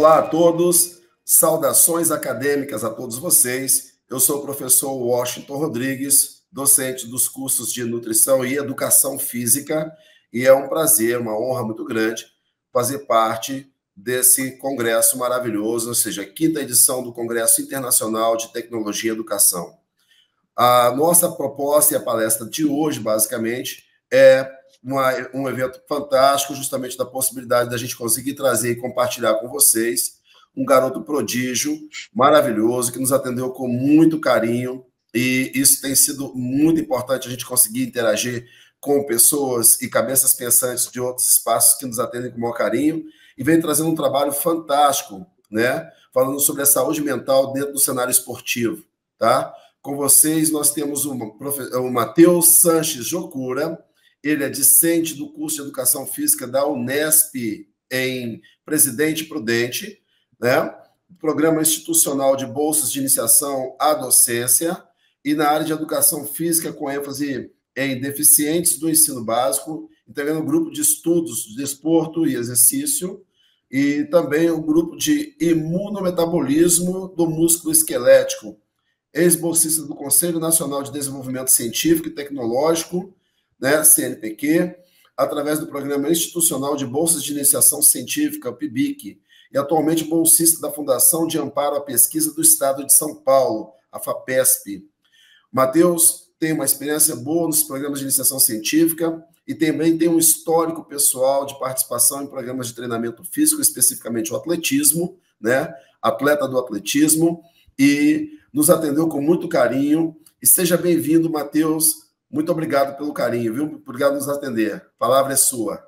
Olá a todos, saudações acadêmicas a todos vocês. Eu sou o professor Washington Rodrigues, docente dos cursos de Nutrição e Educação Física, e é um prazer, uma honra muito grande fazer parte desse congresso maravilhoso, ou seja, a quinta edição do Congresso Internacional de Tecnologia e Educação. A nossa proposta e a palestra de hoje, basicamente, é um evento fantástico, justamente da possibilidade da gente conseguir trazer e compartilhar com vocês um garoto prodígio maravilhoso que nos atendeu com muito carinho, e isso tem sido muito importante, a gente conseguir interagir com pessoas e cabeças pensantes de outros espaços que nos atendem com o maior carinho, e vem trazendo um trabalho fantástico, né? Falando sobre a saúde mental dentro do cenário esportivo, tá? Com vocês, nós temos o Matheus Sanches Jocura. Ele é discente do curso de Educação Física da Unesp em Presidente Prudente, né? Programa institucional de bolsas de iniciação à docência, e na área de Educação Física com ênfase em deficientes do ensino básico, integrando o grupo de estudos de desporto e exercício, e também o grupo de imunometabolismo do músculo esquelético, ex-bolsista do Conselho Nacional de Desenvolvimento Científico e Tecnológico, né, CNPq, através do Programa Institucional de Bolsas de Iniciação Científica, o PIBIC, e atualmente bolsista da Fundação de Amparo à Pesquisa do Estado de São Paulo, a FAPESP. Matheus tem uma experiência boa nos programas de iniciação científica e também tem um histórico pessoal de participação em programas de treinamento físico, especificamente o atletismo, né, atleta do atletismo, e nos atendeu com muito carinho. E seja bem-vindo, Matheus. Muito obrigado pelo carinho, viu? Obrigado por nos atender. A palavra é sua.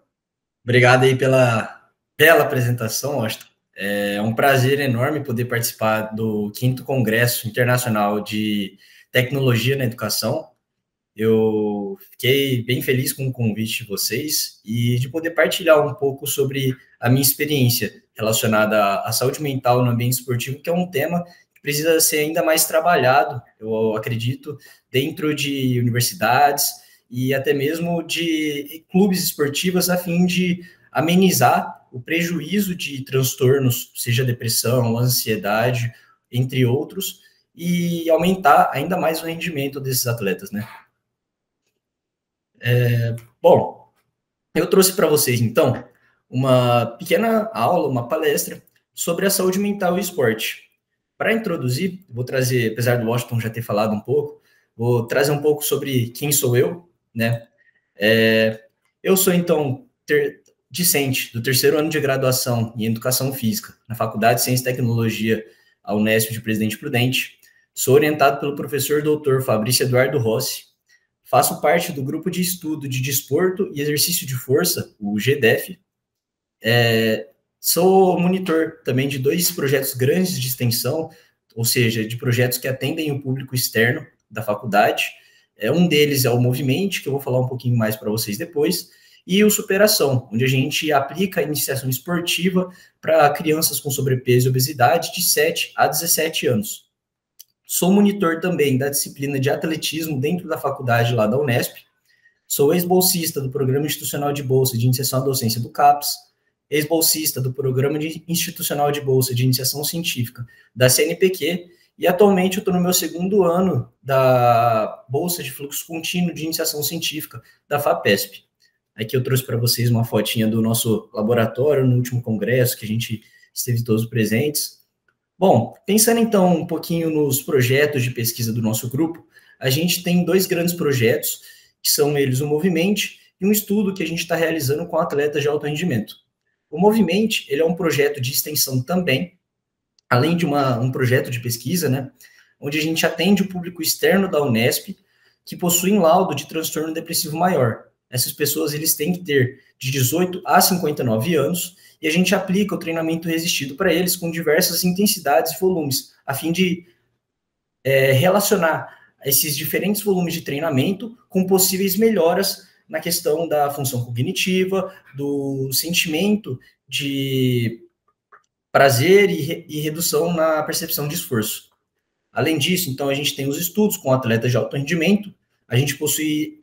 Obrigado aí pela bela apresentação, Washington. É um prazer enorme poder participar do 5º Congresso Internacional de Tecnologia na Educação. Eu fiquei bem feliz com o convite de vocês e de poder partilhar um pouco sobre a minha experiência relacionada à saúde mental no ambiente esportivo, que é um tema que precisa ser ainda mais trabalhado, eu acredito, dentro de universidades e até mesmo de clubes esportivos, a fim de amenizar o prejuízo de transtornos, seja depressão, ansiedade, entre outros, e aumentar ainda mais o rendimento desses atletas, né? Bom, eu trouxe para vocês, então, uma pequena aula, uma palestra sobre a saúde mental e esporte. Para introduzir, vou trazer, apesar do Washington já ter falado um pouco, vou trazer um pouco sobre quem sou eu, né? Eu sou, então, discente do 3º ano de graduação em Educação Física, na Faculdade de Ciência e Tecnologia, a Unesp de Presidente Prudente. Sou orientado pelo professor doutor Fabrício Eduardo Rossi. Faço parte do grupo de estudo de desporto e exercício de força, o GDEF. Sou monitor também de 2 projetos grandes de extensão, ou seja, de projetos que atendem o público externo da faculdade. Um deles é o Movimente, que eu vou falar um pouquinho mais para vocês depois, e o Superação, onde a gente aplica a iniciação esportiva para crianças com sobrepeso e obesidade de 7 a 17 anos. Sou monitor também da disciplina de atletismo dentro da faculdade lá da Unesp. Sou ex-bolsista do Programa Institucional de Bolsa de Iniciação à Docência do CAPES, ex-bolsista do Programa Institucional de Bolsa de Iniciação Científica da CNPq, e atualmente eu estou no meu 2º ano da Bolsa de Fluxo Contínuo de Iniciação Científica da FAPESP. Aqui eu trouxe para vocês uma fotinha do nosso laboratório no último congresso, que a gente esteve todos presentes. Bom, pensando então um pouquinho nos projetos de pesquisa do nosso grupo, a gente tem 2 grandes projetos, que são eles o Movimente e um estudo que a gente está realizando com atletas de alto rendimento. O Movimente, ele é um projeto de extensão também, além de um projeto de pesquisa, né, onde a gente atende o público externo da Unesp que possuem laudo de transtorno depressivo maior. Essas pessoas, eles têm que ter de 18 a 59 anos, e a gente aplica o treinamento resistido para eles com diversas intensidades e volumes, a fim de relacionar esses diferentes volumes de treinamento com possíveis melhoras na questão da função cognitiva, do sentimento de prazer e redução na percepção de esforço. Além disso, então, a gente tem os estudos com atletas de alto rendimento, a gente possui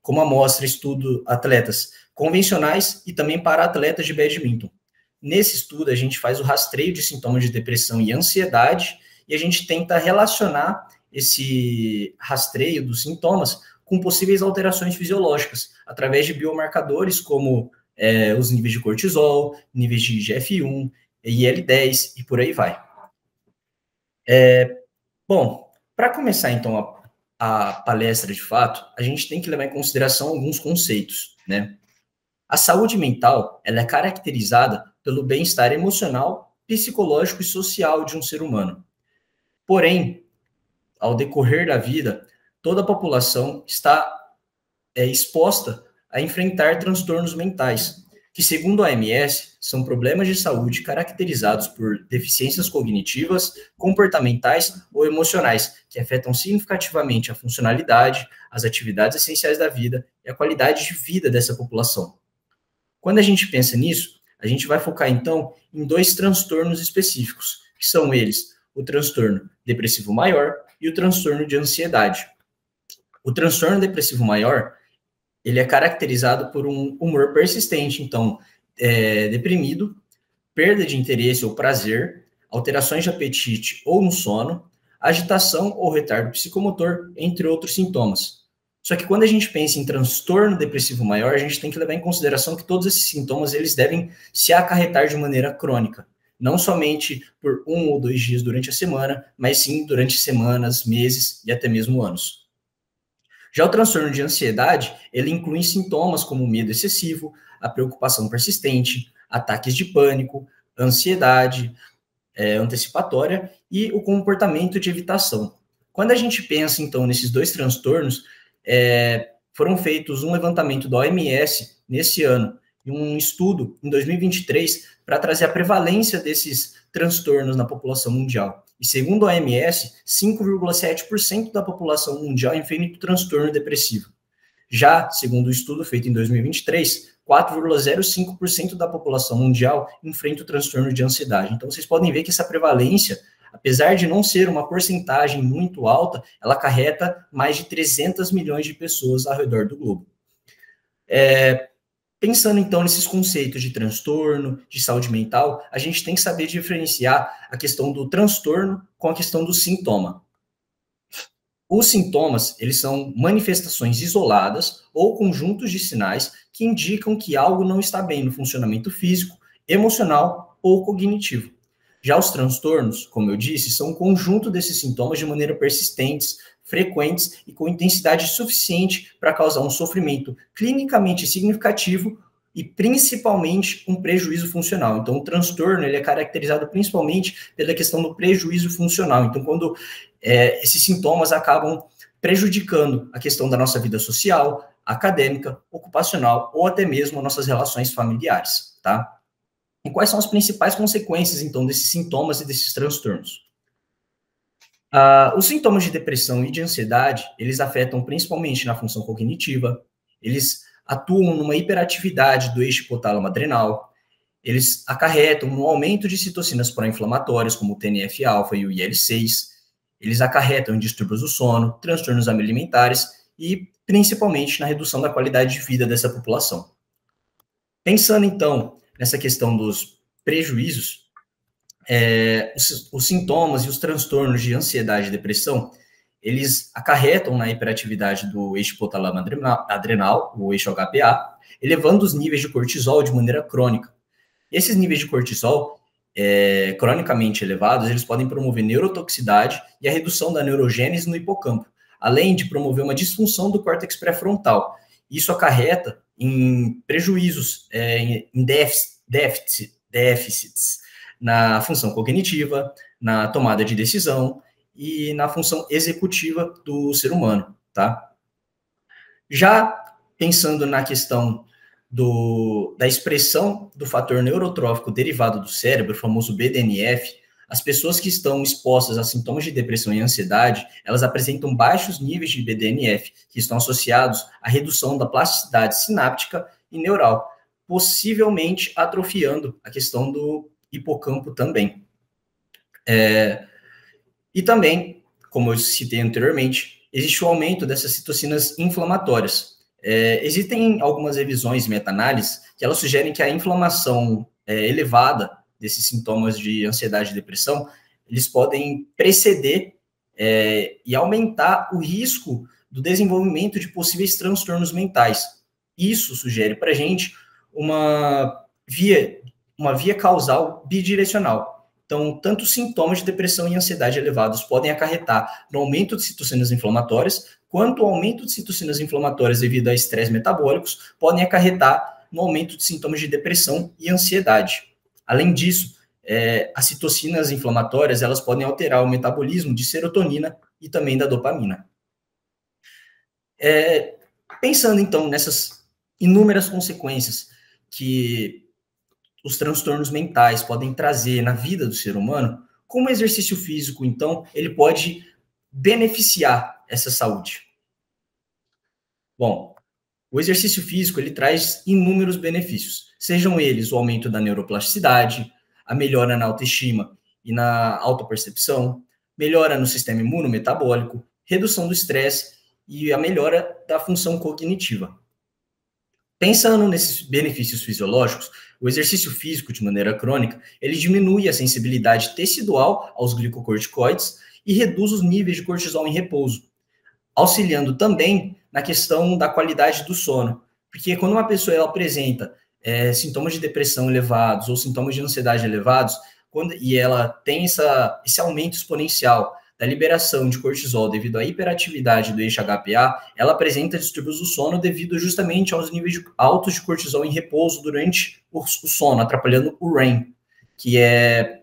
como amostra estudo atletas convencionais e também para atletas de badminton. nesse estudo, a gente faz o rastreio de sintomas de depressão e ansiedade, e a gente tenta relacionar esse rastreio dos sintomas com possíveis alterações fisiológicas, através de biomarcadores como os níveis de cortisol, níveis de IGF-1, IL-10 e por aí vai. Bom, para começar então a palestra de fato, a gente tem que levar em consideração alguns conceitos, né? A saúde mental, ela é caracterizada pelo bem-estar emocional, psicológico e social de um ser humano. Porém, ao decorrer da vida, toda a população está exposta a enfrentar transtornos mentais, que, segundo a OMS, são problemas de saúde caracterizados por deficiências cognitivas, comportamentais ou emocionais, que afetam significativamente a funcionalidade, as atividades essenciais da vida e a qualidade de vida dessa população. Quando a gente pensa nisso, a gente vai focar, então, em 2 transtornos específicos, que são eles o transtorno depressivo maior e o transtorno de ansiedade. O transtorno depressivo maior, ele é caracterizado por um humor persistente, então, deprimido, perda de interesse ou prazer, alterações de apetite ou no sono, agitação ou retardo psicomotor, entre outros sintomas. Só que quando a gente pensa em transtorno depressivo maior, a gente tem que levar em consideração que todos esses sintomas, eles devem se acarretar de maneira crônica, não somente por 1 ou 2 dias durante a semana, mas sim durante semanas, meses e até mesmo anos. Já o transtorno de ansiedade, ele inclui sintomas como o medo excessivo, a preocupação persistente, ataques de pânico, ansiedade antecipatória e o comportamento de evitação. Quando a gente pensa, então, nesses 2 transtornos, foram feitos um levantamento da OMS nesse ano, e um estudo em 2023 para trazer a prevalência desses transtornos na população mundial. E segundo a OMS, 5,7% da população mundial enfrenta o transtorno depressivo. Já, segundo o estudo feito em 2023, 4,05% da população mundial enfrenta o transtorno de ansiedade. Então, vocês podem ver que essa prevalência, apesar de não ser uma porcentagem muito alta, ela acarreta mais de 300 milhões de pessoas ao redor do globo. Pensando, então, nesses conceitos de transtorno, de saúde mental, a gente tem que saber diferenciar a questão do transtorno com a questão do sintoma. Os sintomas, eles são manifestações isoladas ou conjuntos de sinais que indicam que algo não está bem no funcionamento físico, emocional ou cognitivo. Já os transtornos, como eu disse, são um conjunto desses sintomas de maneira persistentes, frequentes e com intensidade suficiente para causar um sofrimento clinicamente significativo e principalmente um prejuízo funcional. Então, o transtorno ele é caracterizado principalmente pela questão do prejuízo funcional. Então, quando esses sintomas acabam prejudicando a questão da nossa vida social, acadêmica, ocupacional ou até mesmo as nossas relações familiares, tá? E quais são as principais consequências, então, desses sintomas e desses transtornos? Os sintomas de depressão e de ansiedade, eles afetam principalmente na função cognitiva, eles atuam numa hiperatividade do eixo hipotálamo adrenal, eles acarretam no aumento de citocinas pró-inflamatórias, como o TNF-alfa e o IL-6, eles acarretam em distúrbios do sono, transtornos alimentares e principalmente na redução da qualidade de vida dessa população. Pensando, então, nessa questão dos prejuízos, os sintomas e os transtornos de ansiedade e depressão, eles acarretam na hiperatividade do eixo hipotálamo adrenal, o eixo HPA, elevando os níveis de cortisol de maneira crônica. Esses níveis de cortisol, cronicamente elevados, eles podem promover neurotoxicidade e a redução da neurogênese no hipocampo, além de promover uma disfunção do córtex pré-frontal. Isso acarreta em prejuízos, em déficits na função cognitiva, na tomada de decisão e na função executiva do ser humano, tá? Já pensando na questão da expressão do fator neurotrófico derivado do cérebro, o famoso BDNF, as pessoas que estão expostas a sintomas de depressão e ansiedade, elas apresentam baixos níveis de BDNF, que estão associados à redução da plasticidade sináptica e neural, possivelmente atrofiando a questão do hipocampo também. E também, como eu citei anteriormente, existe o aumento dessas citocinas inflamatórias. Existem algumas revisões e meta-análises que elas sugerem que a inflamação elevada desses sintomas de ansiedade e depressão, eles podem preceder e aumentar o risco do desenvolvimento de possíveis transtornos mentais. Isso sugere para a gente uma via causal bidirecional. Então, tanto os sintomas de depressão e ansiedade elevados podem acarretar no aumento de citocinas inflamatórias, quanto o aumento de citocinas inflamatórias devido a estresse metabólicos podem acarretar no aumento de sintomas de depressão e ansiedade. Além disso, as citocinas inflamatórias elas podem alterar o metabolismo de serotonina e também da dopamina. Pensando, então, nessas inúmeras consequências que os transtornos mentais podem trazer na vida do ser humano, como o exercício físico, então, ele pode beneficiar essa saúde? Bom, o exercício físico, ele traz inúmeros benefícios, sejam eles o aumento da neuroplasticidade, a melhora na autoestima e na autopercepção, melhora no sistema imunometabólico, redução do estresse e a melhora da função cognitiva. Pensando nesses benefícios fisiológicos, o exercício físico de maneira crônica, ele diminui a sensibilidade tecidual aos glicocorticoides e reduz os níveis de cortisol em repouso, auxiliando também na questão da qualidade do sono. Porque quando uma pessoa ela apresenta sintomas de depressão elevados ou sintomas de ansiedade elevados, e ela tem esse aumento exponencial da liberação de cortisol devido à hiperatividade do eixo HPA, ela apresenta distúrbios do sono devido justamente aos níveis altos de cortisol em repouso durante o sono, atrapalhando o REM, que é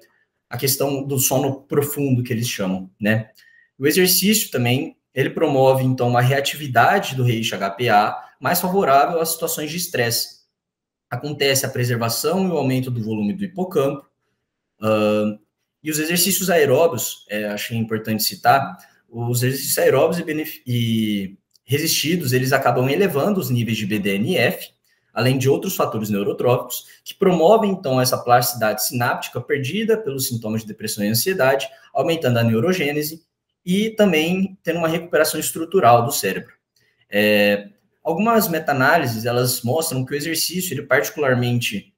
a questão do sono profundo que eles chamam, né? O exercício também, ele promove, então, uma reatividade do eixo HPA mais favorável às situações de estresse. Acontece a preservação e o aumento do volume do hipocampo, e os exercícios aeróbios, acho importante citar, os exercícios aeróbios e resistidos, eles acabam elevando os níveis de BDNF, além de outros fatores neurotróficos, que promovem, então, essa plasticidade sináptica perdida pelos sintomas de depressão e ansiedade, aumentando a neurogênese e também tendo uma recuperação estrutural do cérebro. Algumas meta-análises, elas mostram que o exercício, ele particularmente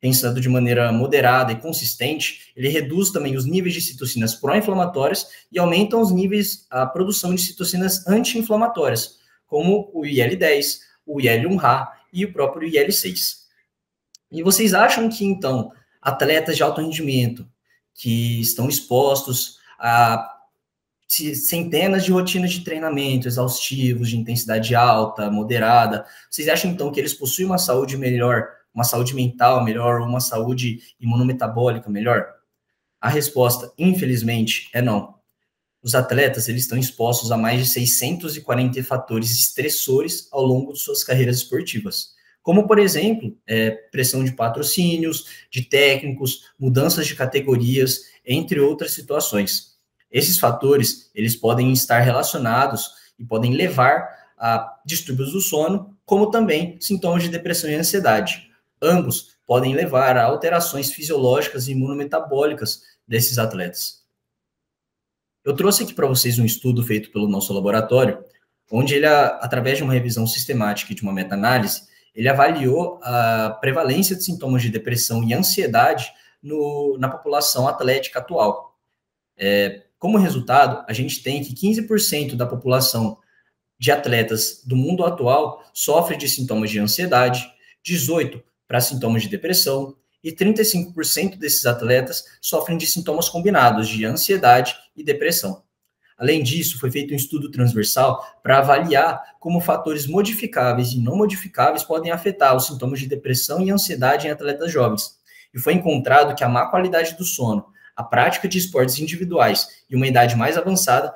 pensando de maneira moderada e consistente, ele reduz também os níveis de citocinas pró-inflamatórias e aumentam os níveis, a produção de citocinas anti-inflamatórias, como o IL-10, o IL-1RA e o próprio IL-6. E vocês acham que, então, atletas de alto rendimento, que estão expostos a centenas de rotinas de treinamento exaustivos, de intensidade alta, moderada, vocês acham, então, que eles possuem uma saúde melhor, uma saúde mental melhor, uma saúde imunometabólica melhor? A resposta, infelizmente, é não. Os atletas, eles estão expostos a mais de 640 fatores estressores ao longo de suas carreiras esportivas, como, por exemplo, pressão de patrocínios, de técnicos, mudanças de categorias, entre outras situações. Esses fatores, eles podem estar relacionados e podem levar a distúrbios do sono, como também sintomas de depressão e ansiedade. Ambos podem levar a alterações fisiológicas e imunometabólicas desses atletas. Eu trouxe aqui para vocês um estudo feito pelo nosso laboratório, onde ele, através de uma revisão sistemática e de uma meta-análise, ele avaliou a prevalência de sintomas de depressão e ansiedade na população atlética atual. Como resultado, a gente tem que 15% da população de atletas do mundo atual sofre de sintomas de ansiedade, 18% para sintomas de depressão, e 35% desses atletas sofrem de sintomas combinados de ansiedade e depressão. Além disso, foi feito um estudo transversal para avaliar como fatores modificáveis e não modificáveis podem afetar os sintomas de depressão e ansiedade em atletas jovens. E foi encontrado que a má qualidade do sono, a prática de esportes individuais e uma idade mais avançada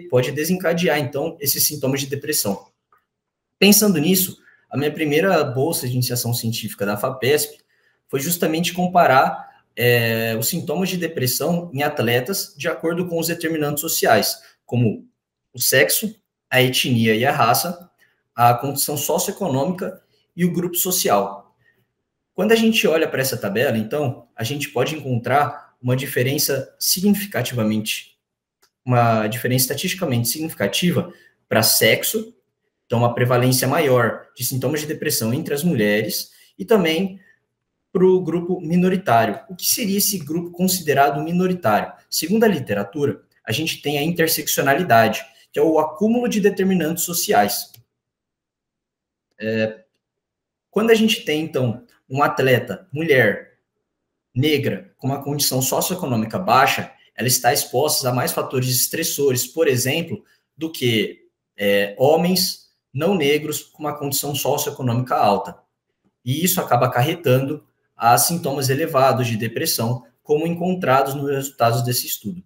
pode desencadear, então, esses sintomas de depressão. Pensando nisso, a minha primeira bolsa de iniciação científica da FAPESP foi justamente comparar os sintomas de depressão em atletas de acordo com os determinantes sociais, como o sexo, a etnia e a raça, a condição socioeconômica e o grupo social. Quando a gente olha para essa tabela, então, a gente pode encontrar uma diferença estatisticamente significativa para sexo, então uma prevalência maior de sintomas de depressão entre as mulheres, e também para o grupo minoritário. O que seria esse grupo considerado minoritário? Segundo a literatura, a gente tem a interseccionalidade, que é o acúmulo de determinantes sociais. Quando a gente tem, então, um atleta, mulher, negra, com uma condição socioeconômica baixa, ela está exposta a mais fatores estressores, por exemplo, do que homens não negros com uma condição socioeconômica alta. E isso acaba acarretando a sintomas elevados de depressão, como encontrados nos resultados desse estudo.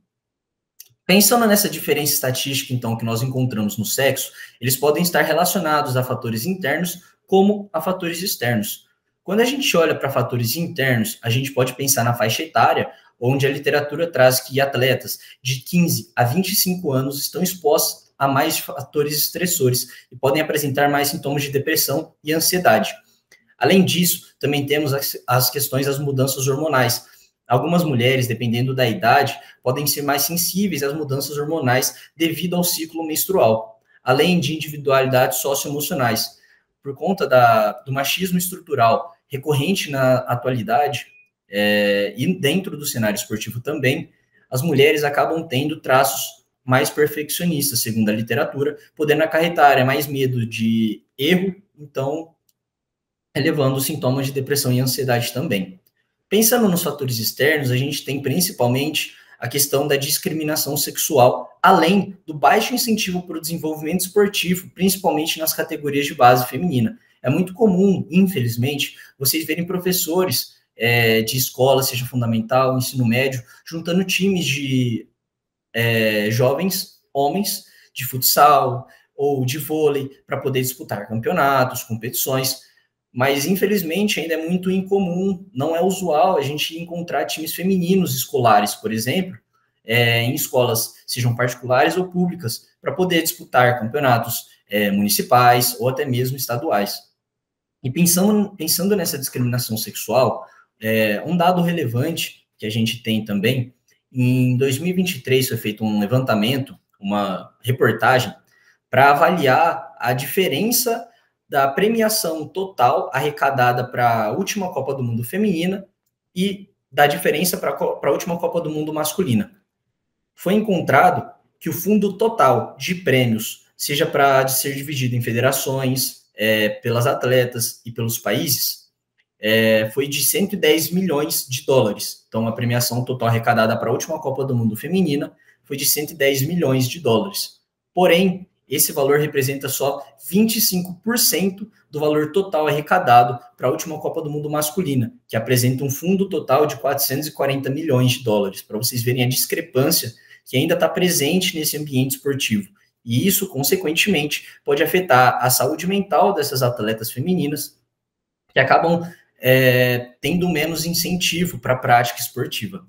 Pensando nessa diferença estatística, então, que nós encontramos no sexo, eles podem estar relacionados a fatores internos como a fatores externos. Quando a gente olha para fatores internos, a gente pode pensar na faixa etária, onde a literatura traz que atletas de 15 a 25 anos estão expostos a mais fatores estressores e podem apresentar mais sintomas de depressão e ansiedade. Além disso, também temos as questões das mudanças hormonais. Algumas mulheres, dependendo da idade, podem ser mais sensíveis às mudanças hormonais devido ao ciclo menstrual, além de individualidades socioemocionais. Por conta do machismo estrutural recorrente na atualidade, e dentro do cenário esportivo também, as mulheres acabam tendo traços mais perfeccionistas, segundo a literatura, podendo acarretar mais medo de erro, então elevando sintomas de depressão e ansiedade também. Pensando nos fatores externos, a gente tem principalmente a questão da discriminação sexual, além do baixo incentivo para o desenvolvimento esportivo, principalmente nas categorias de base feminina. É muito comum, infelizmente, vocês verem professores de escola, seja fundamental, ensino médio, juntando times de jovens homens de futsal ou de vôlei para poder disputar campeonatos, competições. Mas, infelizmente, ainda é muito incomum, não é usual a gente encontrar times femininos escolares, por exemplo, em escolas, sejam particulares ou públicas, para poder disputar campeonatos municipais ou até mesmo estaduais. E pensando nessa discriminação sexual, um dado relevante que a gente tem também, em 2023 foi feito um levantamento, uma reportagem, para avaliar a diferença da premiação total arrecadada para a última Copa do Mundo feminina e da diferença para a última Copa do Mundo masculina. Foi encontrado que o fundo total de prêmios, seja para ser dividido em federações, pelas atletas e pelos países, foi de 110 milhões de dólares. Então, a premiação total arrecadada para a última Copa do Mundo feminina foi de 110 milhões de dólares. Porém, esse valor representa só 25% do valor total arrecadado para a última Copa do Mundo masculina, que apresenta um fundo total de 440 milhões de dólares, para vocês verem a discrepância que ainda está presente nesse ambiente esportivo. E isso, consequentemente, pode afetar a saúde mental dessas atletas femininas, que acabam tendo menos incentivo para a prática esportiva.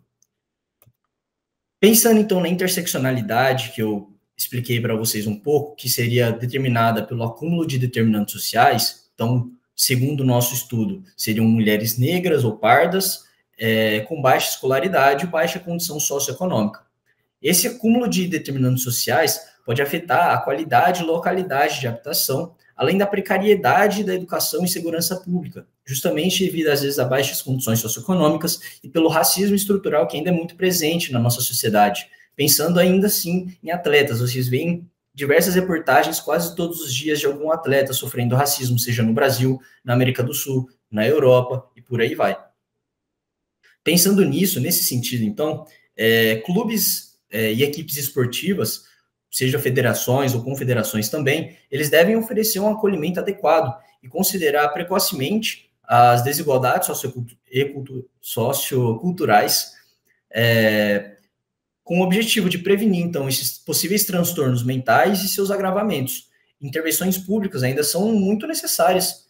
Pensando, então, na interseccionalidade, que eu expliquei para vocês um pouco, que seria determinada pelo acúmulo de determinantes sociais. Então, segundo o nosso estudo, seriam mulheres negras ou pardas, com baixa escolaridade e baixa condição socioeconômica. Esse acúmulo de determinantes sociais pode afetar a qualidade e localidade de habitação, além da precariedade da educação e segurança pública, justamente devido, às vezes, a baixas condições socioeconômicas e pelo racismo estrutural que ainda é muito presente na nossa sociedade. Pensando ainda assim em atletas, vocês veem diversas reportagens quase todos os dias de algum atleta sofrendo racismo, seja no Brasil, na América do Sul, na Europa e por aí vai. Pensando nisso, nesse sentido, então, clubes e equipes esportivas, seja federações ou confederações também, eles devem oferecer um acolhimento adequado e considerar precocemente as desigualdades socioculturais, com o objetivo de prevenir, então, esses possíveis transtornos mentais e seus agravamentos. Intervenções públicas ainda são muito necessárias,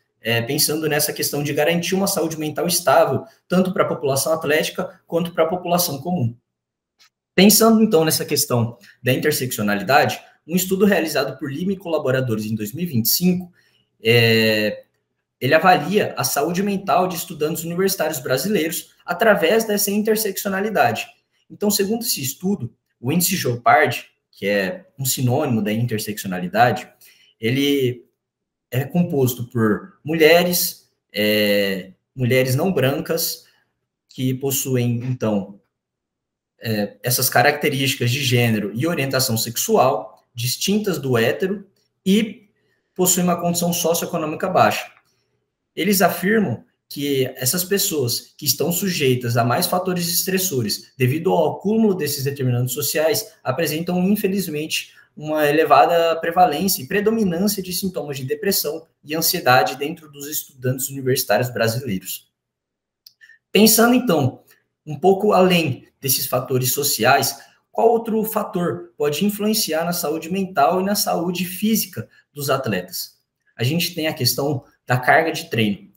pensando nessa questão de garantir uma saúde mental estável, tanto para a população atlética quanto para a população comum. Pensando, então, nessa questão da interseccionalidade, um estudo realizado por Lima e colaboradores em 2025, ele avalia a saúde mental de estudantes universitários brasileiros através dessa interseccionalidade. Então, segundo esse estudo, o índice Jeopardy, que é um sinônimo da interseccionalidade, ele é composto por mulheres, mulheres não brancas que possuem, então, essas características de gênero e orientação sexual distintas do hétero e possuem uma condição socioeconômica baixa. Eles afirmam que essas pessoas que estão sujeitas a mais fatores estressores devido ao acúmulo desses determinantes sociais apresentam, infelizmente, uma elevada prevalência e predominância de sintomas de depressão e ansiedade dentro dos estudantes universitários brasileiros. Pensando, então, um pouco além desses fatores sociais, qual outro fator pode influenciar na saúde mental e na saúde física dos atletas? A gente tem a questão da carga de treino.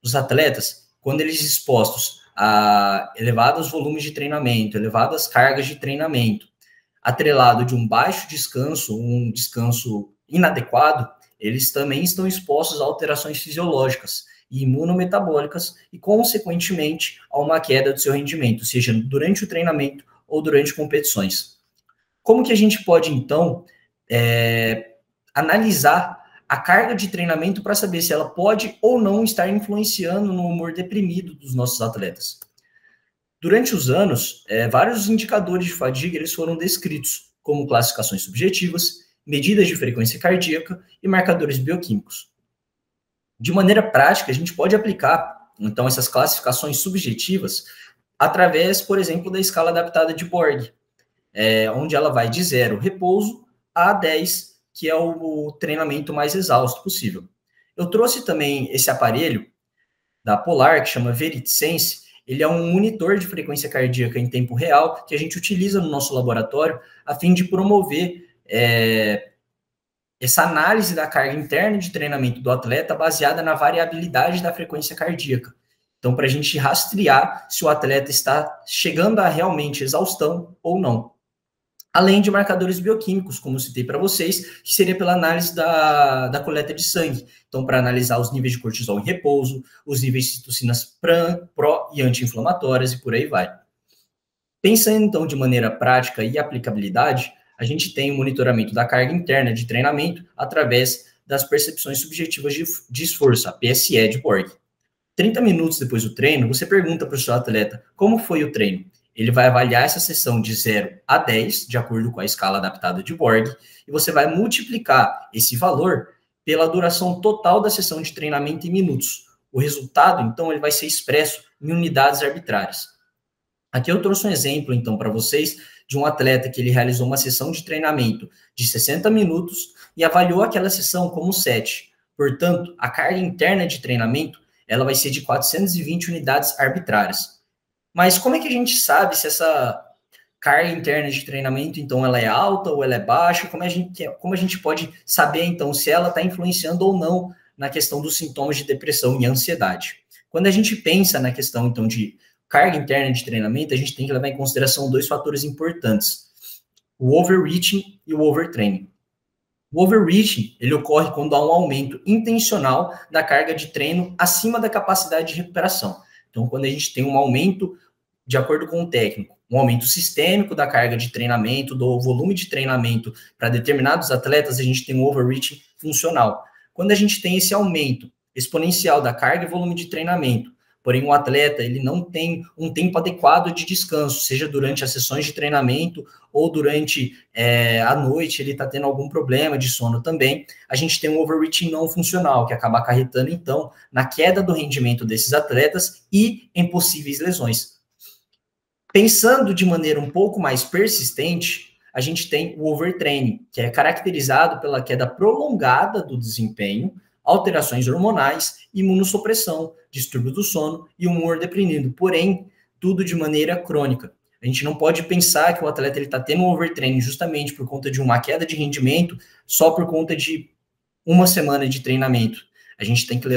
Os atletas, quando eles expostos a elevados volumes de treinamento, elevadas cargas de treinamento, atrelado de um baixo descanso, um descanso inadequado, eles também estão expostos a alterações fisiológicas e imunometabólicas e, consequentemente, a uma queda do seu rendimento, seja durante o treinamento ou durante competições. Como que a gente pode, então, analisar a carga de treinamento para saber se ela pode ou não estar influenciando no humor deprimido dos nossos atletas? Durante os anos, vários indicadores de fadiga eles foram descritos, como classificações subjetivas, medidas de frequência cardíaca e marcadores bioquímicos. De maneira prática, a gente pode aplicar, então, essas classificações subjetivas através, por exemplo, da escala adaptada de Borg, onde ela vai de 0, repouso, a 10, que é o treinamento mais exausto possível. Eu trouxe também esse aparelho da Polar, que chama VeritSense. Ele é um monitor de frequência cardíaca em tempo real que a gente utiliza no nosso laboratório a fim de promover essa análise da carga interna de treinamento do atleta baseada na variabilidade da frequência cardíaca. Então, para a gente rastrear se o atleta está chegando a realmente exaustão ou não. Além de marcadores bioquímicos, como eu citei para vocês, que seria pela análise da coleta de sangue. Então, para analisar os níveis de cortisol em repouso, os níveis de citocinas pró e anti-inflamatórias e por aí vai. Pensando, então, de maneira prática e aplicabilidade, a gente tem o monitoramento da carga interna de treinamento através das percepções subjetivas de esforço, a PSE de Borg. 30 minutos depois do treino, você pergunta para o seu atleta como foi o treino. Ele vai avaliar essa sessão de 0 a 10, de acordo com a escala adaptada de Borg, e você vai multiplicar esse valor pela duração total da sessão de treinamento em minutos. O resultado, então, ele vai ser expresso em unidades arbitrárias. Aqui eu trouxe um exemplo, então, para vocês, de um atleta que ele realizou uma sessão de treinamento de 60 minutos e avaliou aquela sessão como 7. Portanto, a carga interna de treinamento ela vai ser de 420 unidades arbitrárias. Mas como é que a gente sabe se essa carga interna de treinamento, então, ela é alta ou ela é baixa? Como a gente pode saber, então, se ela está influenciando ou não na questão dos sintomas de depressão e ansiedade? Quando a gente pensa na questão, então, de carga interna de treinamento, a gente tem que levar em consideração 2 fatores importantes: o overreaching e o overtraining. O overreaching, ele ocorre quando há um aumento intencional da carga de treino acima da capacidade de recuperação. Então, quando a gente tem um aumento, de acordo com o técnico, um aumento sistêmico da carga de treinamento, do volume de treinamento para determinados atletas, a gente tem um overreaching funcional. Quando a gente tem esse aumento exponencial da carga e volume de treinamento, porém o atleta ele não tem um tempo adequado de descanso, seja durante as sessões de treinamento ou durante a noite, ele está tendo algum problema de sono também, a gente tem um overreaching não funcional, que acaba acarretando, então, na queda do rendimento desses atletas e em possíveis lesões. Pensando de maneira um pouco mais persistente, a gente tem o overtraining, que é caracterizado pela queda prolongada do desempenho, alterações hormonais, imunossupressão, distúrbio do sono e humor deprimido, porém, tudo de maneira crônica. A gente não pode pensar que o atleta está tendo um overtraining justamente por conta de uma queda de rendimento, só por conta de uma semana de treinamento. A gente tem que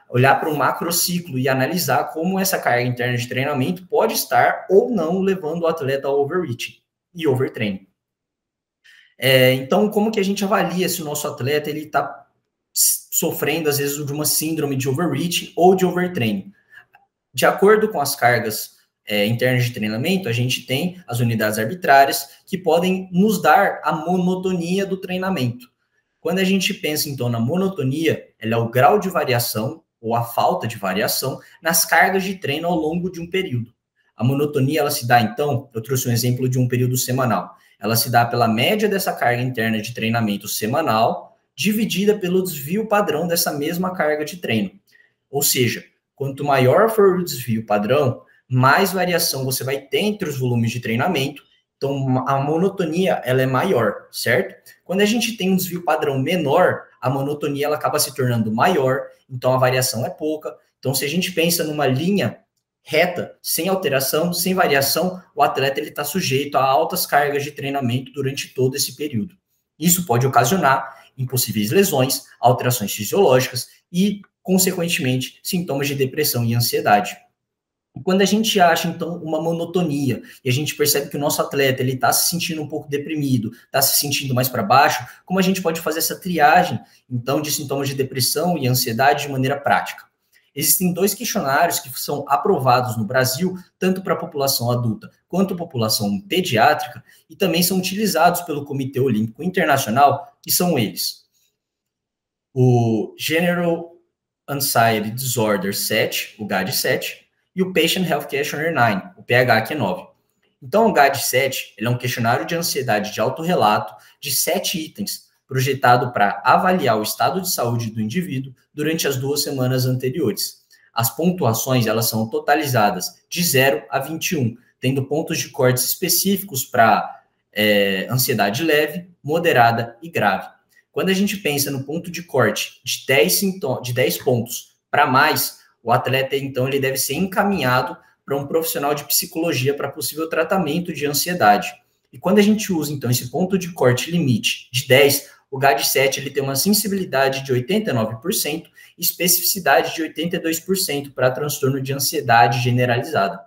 olhar para um macrociclo e analisar como essa carga interna de treinamento pode estar ou não levando o atleta ao overreaching e overtraining. Então, como que a gente avalia se o nosso atleta está sofrendo, às vezes, de uma síndrome de overreaching ou de overtraining? De acordo com as cargas internas de treinamento, a gente tem as unidades arbitrárias que podem nos dar a monotonia do treinamento. Quando a gente pensa, então, na monotonia, ela é o grau de variação ou a falta de variação nas cargas de treino ao longo de um período. A monotonia, ela se dá, então, eu trouxe um exemplo de um período semanal, ela se dá pela média dessa carga interna de treinamento semanal, dividida pelo desvio padrão dessa mesma carga de treino. Ou seja, quanto maior for o desvio padrão, mais variação você vai ter entre os volumes de treinamento, então a monotonia ela é maior, certo? Quando a gente tem um desvio padrão menor, a monotonia ela acaba se tornando maior, então a variação é pouca. Então se a gente pensa numa linha reta, sem alteração, sem variação, o atleta está sujeito a altas cargas de treinamento durante todo esse período. Isso pode ocasionar impossíveis lesões, alterações fisiológicas e, consequentemente, sintomas de depressão e ansiedade. E quando a gente acha, então, uma monotonia e a gente percebe que o nosso atleta está se sentindo um pouco deprimido, está se sentindo mais para baixo, como a gente pode fazer essa triagem, então, de sintomas de depressão e ansiedade de maneira prática? Existem 2 questionários que são aprovados no Brasil, tanto para a população adulta quanto a população pediátrica, e também são utilizados pelo Comitê Olímpico Internacional, que são eles: o General Anxiety Disorder 7, o GAD-7, e o Patient Health Questionnaire 9, o PHQ-9. Então, o GAD-7 ele é um questionário de ansiedade de autorrelato de 7 itens, projetado para avaliar o estado de saúde do indivíduo durante as 2 semanas anteriores. As pontuações elas são totalizadas de 0 a 21, tendo pontos de cortes específicos para ansiedade leve, moderada e grave. Quando a gente pensa no ponto de corte de 10 pontos para mais, o atleta, então, ele deve ser encaminhado para um profissional de psicologia para possível tratamento de ansiedade. E quando a gente usa, então, esse ponto de corte limite de 10, o GAD-7 ele tem uma sensibilidade de 89% e especificidade de 82% para transtorno de ansiedade generalizada.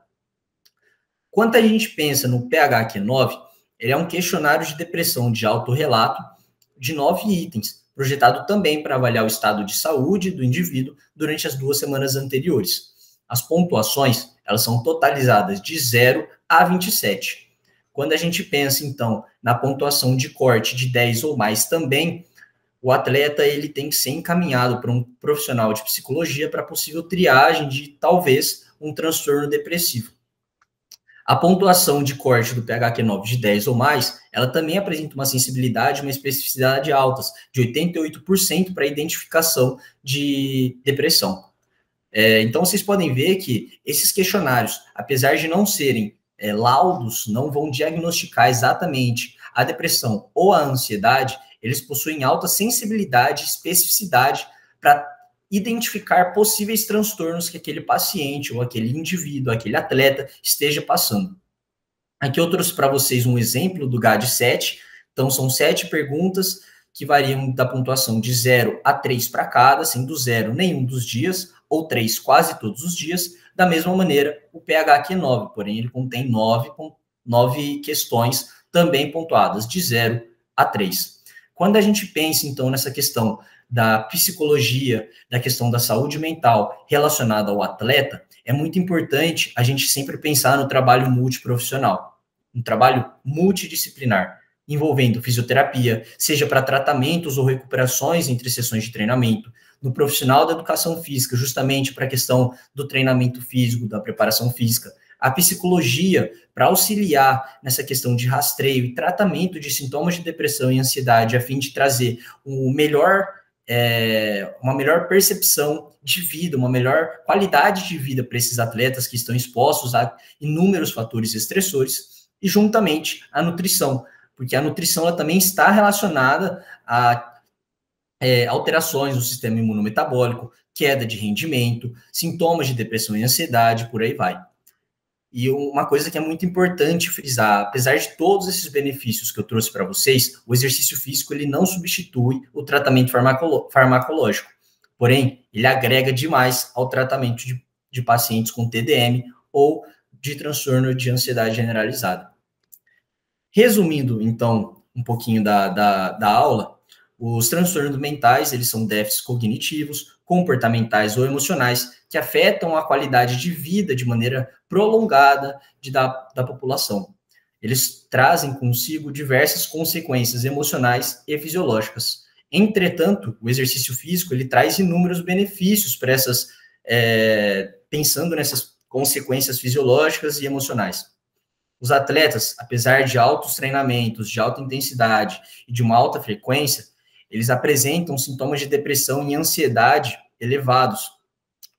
Quando a gente pensa no PHQ-9, ele é um questionário de depressão de autorrelato de 9 itens, projetado também para avaliar o estado de saúde do indivíduo durante as 2 semanas anteriores. As pontuações, elas são totalizadas de 0 a 27. Quando a gente pensa, então, na pontuação de corte de 10 ou mais também, o atleta ele tem que ser encaminhado para um profissional de psicologia para possível triagem de, talvez, um transtorno depressivo. A pontuação de corte do PHQ-9 de 10 ou mais, ela também apresenta uma sensibilidade e uma especificidade altas, de 88% para a identificação de depressão. Então, vocês podem ver que esses questionários, apesar de não serem laudos, não vão diagnosticar exatamente a depressão ou a ansiedade, eles possuem alta sensibilidade e especificidade para identificar possíveis transtornos que aquele paciente ou aquele indivíduo, aquele atleta esteja passando. Aqui eu trouxe para vocês um exemplo do GAD-7, então são 7 perguntas que variam da pontuação de 0 a 3 para cada, sendo 0 nenhum dos dias, ou 3 quase todos os dias. Da mesma maneira, o PHQ-9, porém ele contém 9 questões também pontuadas de 0 a 3. Quando a gente pensa, então, nessa questão da psicologia, da questão da saúde mental relacionada ao atleta, é muito importante a gente sempre pensar no trabalho multiprofissional, um trabalho multidisciplinar, envolvendo fisioterapia, seja para tratamentos ou recuperações entre sessões de treinamento, no profissional da educação física, justamente para a questão do treinamento físico, da preparação física, a psicologia para auxiliar nessa questão de rastreio e tratamento de sintomas de depressão e ansiedade, a fim de trazer uma melhor percepção de vida, uma melhor qualidade de vida para esses atletas que estão expostos a inúmeros fatores estressores, e juntamente a nutrição, porque a nutrição ela também está relacionada a alterações no sistema imunometabólico, queda de rendimento, sintomas de depressão e ansiedade, por aí vai. E uma coisa que é muito importante frisar, apesar de todos esses benefícios que eu trouxe para vocês, o exercício físico ele não substitui o tratamento farmacológico. Porém, ele agrega demais ao tratamento de pacientes com TDM ou de transtorno de ansiedade generalizada. Resumindo, então, um pouquinho da aula, os transtornos mentais, eles são déficits cognitivos, comportamentais ou emocionais que afetam a qualidade de vida de maneira prolongada da população. Eles trazem consigo diversas consequências emocionais e fisiológicas. Entretanto, o exercício físico, ele traz inúmeros benefícios para essas, pensando nessas consequências fisiológicas e emocionais. Os atletas, apesar de altos treinamentos, de alta intensidade e de uma alta frequência, eles apresentam sintomas de depressão e ansiedade elevados,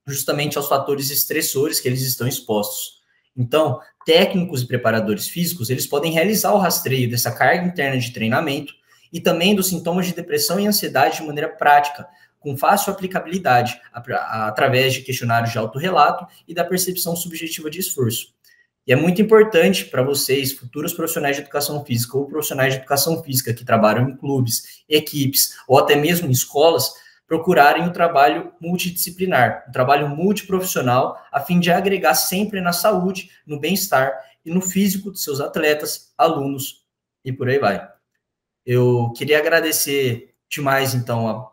justamente aos fatores estressores que eles estão expostos. Então, técnicos e preparadores físicos, eles podem realizar o rastreio dessa carga interna de treinamento e também dos sintomas de depressão e ansiedade de maneira prática, com fácil aplicabilidade, através de questionários de autorrelato e da percepção subjetiva de esforço. E é muito importante para vocês, futuros profissionais de educação física ou profissionais de educação física que trabalham em clubes, equipes ou até mesmo em escolas, procurarem o trabalho multidisciplinar, o trabalho multiprofissional, a fim de agregar sempre na saúde, no bem-estar e no físico de seus atletas, alunos e por aí vai. Eu queria agradecer demais, então, a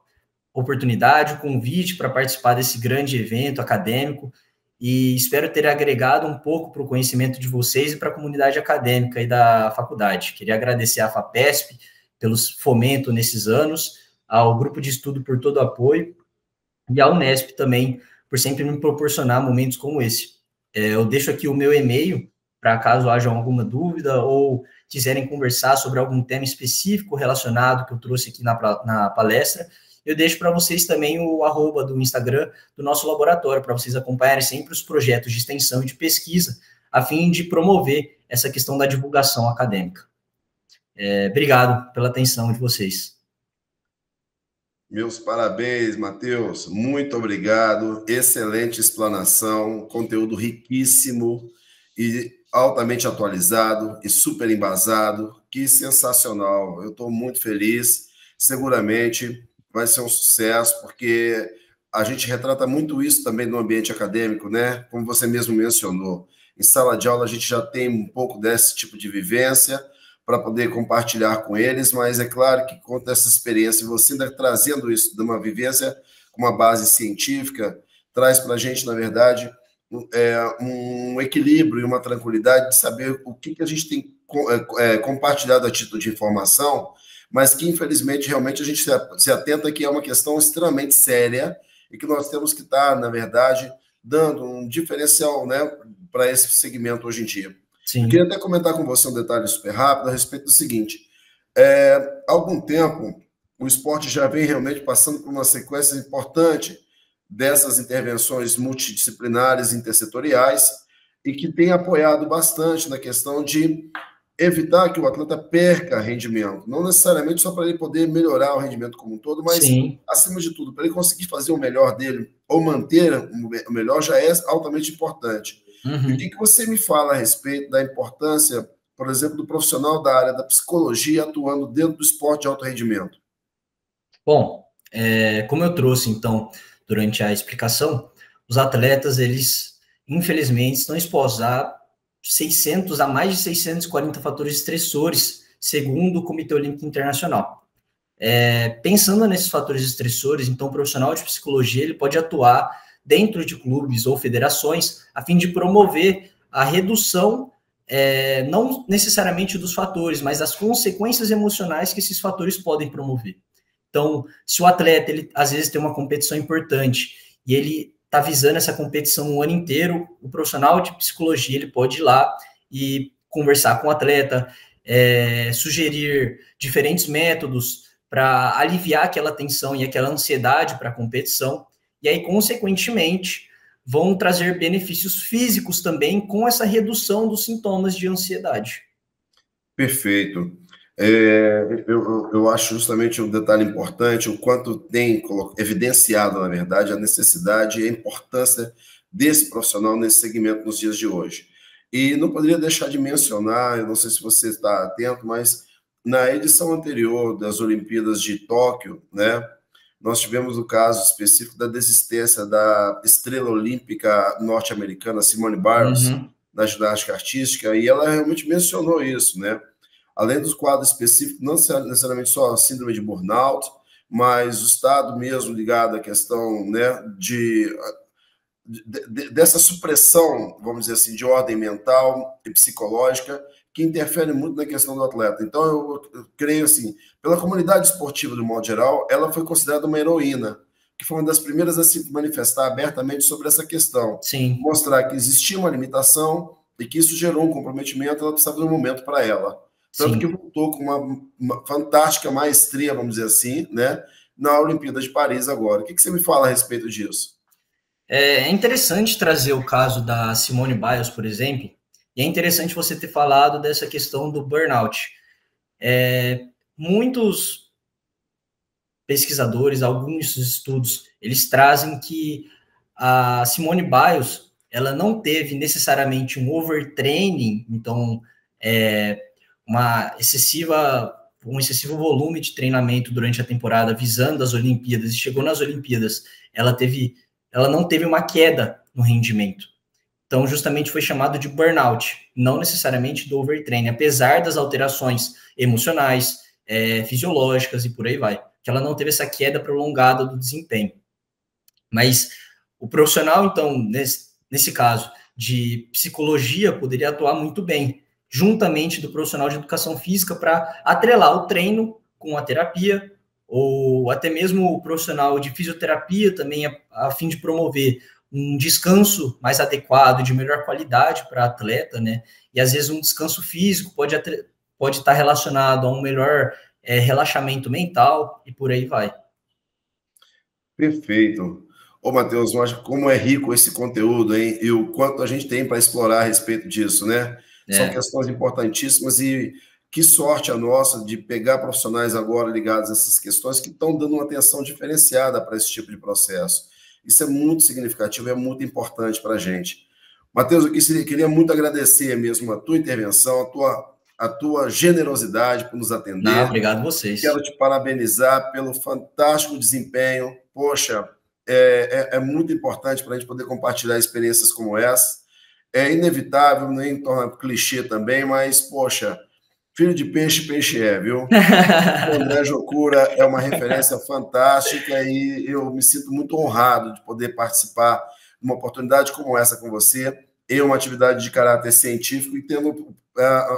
oportunidade, o convite para participar desse grande evento acadêmico e espero ter agregado um pouco para o conhecimento de vocês e para a comunidade acadêmica e da faculdade. Queria agradecer à FAPESP pelo fomento nesses anos, ao grupo de estudo por todo o apoio e à Unesp também por sempre me proporcionar momentos como esse. Eu deixo aqui o meu e-mail para caso haja alguma dúvida ou quiserem conversar sobre algum tema específico relacionado que eu trouxe aqui na palestra. Eu deixo para vocês também o @ do Instagram do nosso laboratório, para vocês acompanharem sempre os projetos de extensão e de pesquisa, a fim de promover essa questão da divulgação acadêmica. Obrigado pela atenção de vocês. Meus parabéns, Matheus. Muito obrigado. Excelente explanação, conteúdo riquíssimo e altamente atualizado e super embasado. Que sensacional. Eu estou muito feliz. Seguramente vai ser um sucesso, porque a gente retrata muito isso também no ambiente acadêmico, né? Como você mesmo mencionou. Em sala de aula a gente já tem um pouco desse tipo de vivência para poder compartilhar com eles, mas é claro que com essa experiência, você ainda trazendo isso de uma vivência com uma base científica, traz para a gente, na verdade, um equilíbrio e uma tranquilidade de saber o que a gente tem compartilhado a título de informação, mas que, infelizmente, realmente a gente se atenta que é uma questão extremamente séria e que nós temos que estar, na verdade, dando um diferencial, né, para esse segmento hoje em dia. Sim. Eu queria até comentar com você um detalhe super rápido a respeito do seguinte. Há algum tempo, o esporte já vem realmente passando por uma sequência importante dessas intervenções multidisciplinares intersetoriais e que tem apoiado bastante na questão de evitar que o atleta perca rendimento, não necessariamente só para ele poder melhorar o rendimento como um todo, mas, sim, acima de tudo, para ele conseguir fazer o melhor dele ou manter o melhor já é altamente importante. Uhum. E o que você me fala a respeito da importância, por exemplo, do profissional da área da psicologia atuando dentro do esporte de alto rendimento? Bom, como eu trouxe, então, durante a explicação, os atletas, eles, infelizmente, estão expostos a mais de 640 fatores estressores, segundo o Comitê Olímpico Internacional. Pensando nesses fatores estressores, então, o profissional de psicologia ele pode atuar dentro de clubes ou federações, a fim de promover a redução, não necessariamente dos fatores, mas das consequências emocionais que esses fatores podem promover. Então, se o atleta, ele, às vezes, tem uma competição importante e ele está visando essa competição o ano inteiro, o profissional de psicologia ele pode ir lá e conversar com o atleta, sugerir diferentes métodos para aliviar aquela tensão e aquela ansiedade para a competição, e aí, consequentemente, vão trazer benefícios físicos também com essa redução dos sintomas de ansiedade. Perfeito. Eu acho justamente um detalhe importante, o quanto tem evidenciado, na verdade, a necessidade e a importância desse profissional nesse segmento nos dias de hoje. E não poderia deixar de mencionar, eu não sei se você está atento, mas na edição anterior das Olimpíadas de Tóquio, né, nós tivemos o caso específico da desistência da estrela olímpica norte-americana Simone Biles, da ginástica artística, e ela realmente mencionou isso, né? Além dos quadros específicos, não necessariamente só a síndrome de burnout, mas o estado mesmo ligado à questão, né, dessa supressão, vamos dizer assim, de ordem mental e psicológica, que interfere muito na questão do atleta. Então, eu creio assim, pela comunidade esportiva, do modo geral, ela foi considerada uma heroína, que foi uma das primeiras a se manifestar abertamente sobre essa questão. Sim. Mostrar que existia uma limitação e que isso gerou um comprometimento, ela precisava de um momento para ela. Tanto Sim. que voltou com uma fantástica maestria, vamos dizer assim, né, na Olimpíada de Paris agora. O que você me fala a respeito disso? É interessante trazer o caso da Simone Biles, por exemplo, e é interessante você ter falado dessa questão do burnout. Muitos pesquisadores, alguns estudos, eles trazem que a Simone Biles, ela não teve necessariamente um overtraining, então, um excessivo volume de treinamento durante a temporada visando as Olimpíadas, e chegou nas Olimpíadas, ela não teve uma queda no rendimento. Então, justamente foi chamado de burnout, não necessariamente do overtraining, apesar das alterações emocionais, fisiológicas e por aí vai, que ela não teve essa queda prolongada do desempenho. Mas o profissional, então, nesse caso de psicologia, poderia atuar muito bem, juntamente do profissional de educação física, para atrelar o treino com a terapia, ou até mesmo o profissional de fisioterapia também, a fim de promover um descanso mais adequado, de melhor qualidade para atleta, né? E às vezes um descanso físico pode estar relacionado a um melhor relaxamento mental e por aí vai. Perfeito. Ô, Matheus, mas como é rico esse conteúdo, hein? E o quanto a gente tem para explorar a respeito disso, né? São questões importantíssimas e que sorte a nossa de pegar profissionais agora ligados a essas questões que estão dando uma atenção diferenciada para esse tipo de processo. Isso é muito significativo, é muito importante para a gente. Matheus, eu queria muito agradecer mesmo a tua intervenção, a tua generosidade por nos atender. Não, obrigado a vocês. Quero te parabenizar pelo fantástico desempenho. Poxa, é muito importante para a gente poder compartilhar experiências como essa. É inevitável, nem torna clichê também, mas, poxa, filho de peixe, peixe é, viu? O André Jocura é uma referência fantástica e eu me sinto muito honrado de poder participar de uma oportunidade como essa com você, em uma atividade de caráter científico e tendo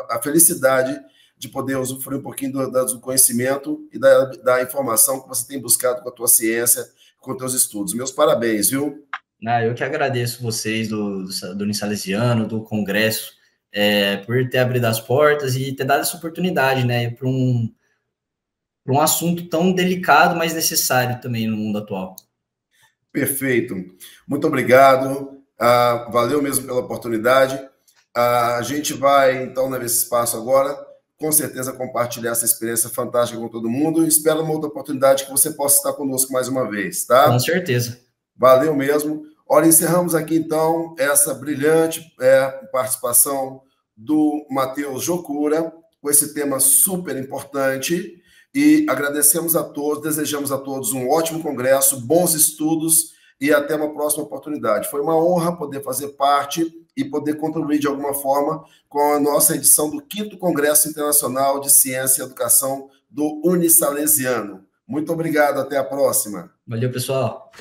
a felicidade de poder usufruir um pouquinho do conhecimento e da informação que você tem buscado com a tua ciência, com os teus estudos. Meus parabéns, viu? Eu que agradeço vocês do Unisalesiano, do Congresso, por ter abrido as portas e ter dado essa oportunidade, né, para um assunto tão delicado, mas necessário também no mundo atual. Perfeito. Muito obrigado. Valeu mesmo pela oportunidade. A gente vai, então, nesse espaço agora, com certeza, compartilhar essa experiência fantástica com todo mundo. Espero uma outra oportunidade que você possa estar conosco mais uma vez, tá? Com certeza. Valeu mesmo. Olha, encerramos aqui, então, essa brilhante participação do Matheus Jocura, com esse tema super importante. E agradecemos a todos, desejamos a todos um ótimo congresso, bons estudos e até uma próxima oportunidade. Foi uma honra poder fazer parte e poder contribuir de alguma forma com a nossa edição do 5º Congresso Internacional de Ciência e Educação do Unisalesiano. Muito obrigado, até a próxima. Valeu, pessoal.